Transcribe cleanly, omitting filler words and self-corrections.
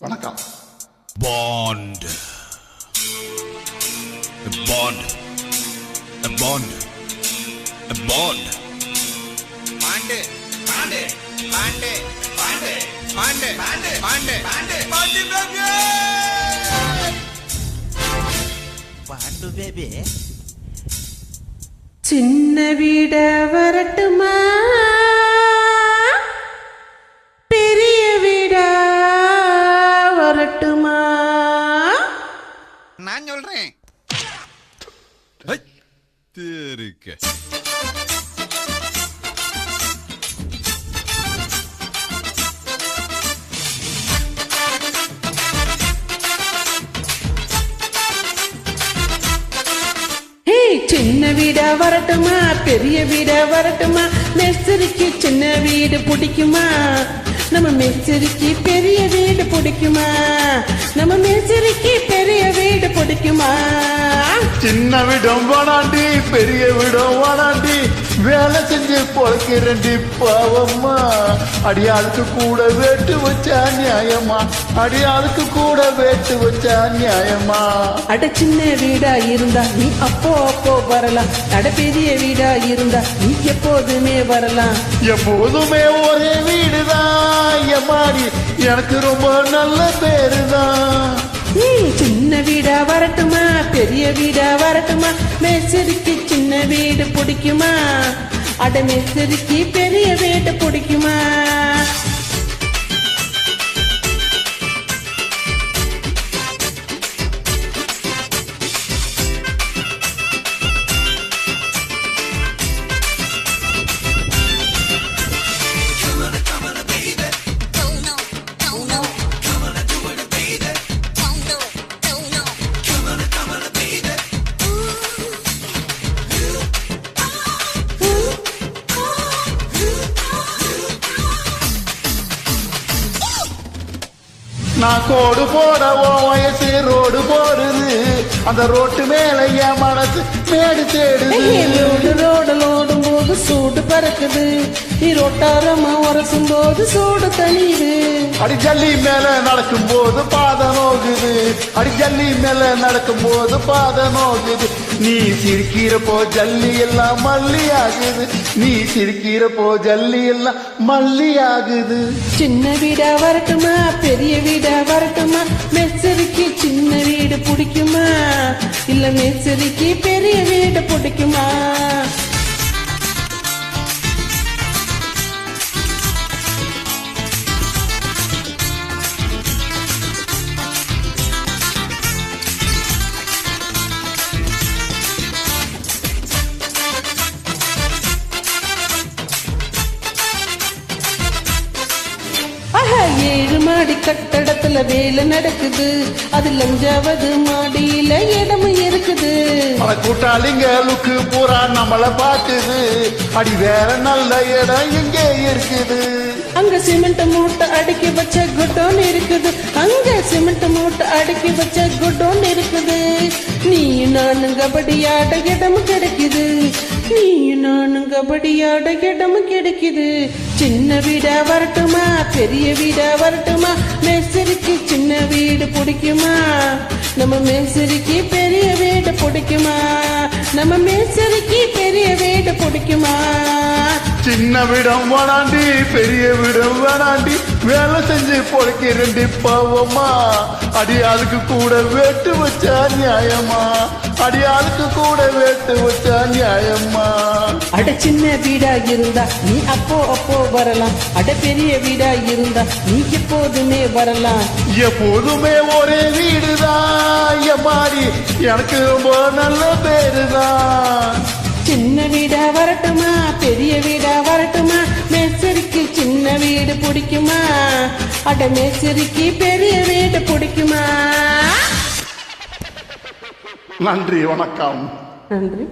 வணக்கம். பாண்ட் பாண்ட் பாண்ட் பாண்ட் பாண்டு பாண்டு பாண்டு பாண்டு பாண்டு பாண்டு பாண்டு பாண்டு பாண்டு பேபி பாண்டு பேபி. சின்ன வீட வரட்டுமா, பெரிய வீட வரட்டுமா? நான் சொல்றேன். தெரிக்க சின்ன வீடா வரட்டுமா, பெரிய வீடா வரட்டுமா? மேஸ்திரிக்கு சின்ன வீடு பிடிக்குமா, நம்ம மேஸ்திரிக்கு பெரிய வீடு பிடிக்குமா? நம்ம மேஸ்திரிக்கு பெரிய வீடு பிடிக்குமா? சின்ன விடம் வாடாண்டி, பெரிய விடம் வாடாண்டி, வேலை செஞ்சு பொழைக்கிறண்டி பாவம்மா. அடியாளுக்கு கூட வேட்டு வச்சா நியாயமா, அடியாளுக்கு கூட வேட்டு வச்சா நியாயமா. அட சின்ன வீடா இருந்தா நீ அப்போ வரலாம், அட பெரிய வீடா இருந்தா நீ எப்போதுமே வரலாம். எப்போதுமே ஒரே வீடுதான் எம்மாடி, எனக்கு ரொம்ப நல்ல பேருதான். சின்ன வீடா வரட்டுமா, பெரிய வீடா வரட்டுமா? மேஸ்திரிக்கு சின்ன வீடு பிடிக்குமா, அட மேஸ்திரிக்கு பெரிய வீடு பிடிக்குமா? நான் கோடு போட வயசு ரோடு போடுது, அந்த ரோட்டு மேல என் மனசு மேடு தேடுது. ரோடும் போது சூடு பறக்குது, நீ ரோட்டாரமா உரசும் போது சூடு தனியுது. அடி ஜல்லி மேல நடக்கும் போது பாத நோகுது, அடி ஜல்லி மேல நடக்கும் போது பாத நோகுது. நீ சிரிக்கிறப்போ ஜல்லி எல்லாம் மல்லி ஆகுது, நீ சிரிக்கிறப்போ ஜல்லி எல்லாம் மல்லி ஆகுது. சின்ன வீடா வரட்டுமா, பெரிய வீடா வரட்டுமா? மேஸ்திரிக்கு சின்ன வீடு பிடிக்குமா, இல்ல மேஸ்திரிக்கு பெரிய வீடு பிடிக்குமா? ஏழு மாடி கட்டடத்துல வேலை நடக்குது, அதுல 5வது மாடியில இடமும் இருக்குது. கூட்டாளிங்களுக்கு பூரா நம்மள பாக்குது, அடி வேற நல்ல இடம் எங்கே இருக்குது? அங்க சிமெண்ட் மூட்டை அடுக்கி வச்ச குடோன் இருக்குது, அங்க சிமெண்ட் மூட்டை அடுக்கி வச்ச குடோன் இருக்குது. நீ நானும் கபடியாட இடம் கிடைக்குது, நீ நானும் கபடியாட இடம் கிடைக்குது. சின்ன வீடா வரட்டுமா, பெரிய வீடா வரட்டுமா? மேஸ்திரிக்கு சின்ன வீடு பிடிக்குமா, நம்ம மேஸ்திரிக்கு பெரிய வீடு பிடிக்குமா? நம்ம மேஸ்திரிக்கு பெரிய வீடு பிடிக்குமா? சின்ன விடம் வேணாண்டி, பெரிய விடம் வேணாண்டி, வேலை செஞ்சு பொழைக்கிறண்டி பாவம்மா. அடியாளுக்கு கூட வேட்டு வச்சா நியாயமா, அடியாளுக்கு கூட வேட்டு வச்சா நியாயமா. அட சின்ன வீடா இருந்தா நீ அப்போ வரலாம், அட பெரிய வீடா இருந்தா நீ எப்போதுமே வரலாம். எப்போதுமே ஒரே வீடுதான் எம்மாடி, எனக்கு ரொம்ப நல்ல பேருதான். சின்ன வீடா வரட்டுமா, பெரிய வீடா வரட்டுமா? மேஸ்திரிக்கு சின்ன வீடு பிடிக்குமா, அட மேஸ்திரிக்கு பெரிய வீடு பிடிக்குமா? நன்றி, வணக்கம். நன்றி.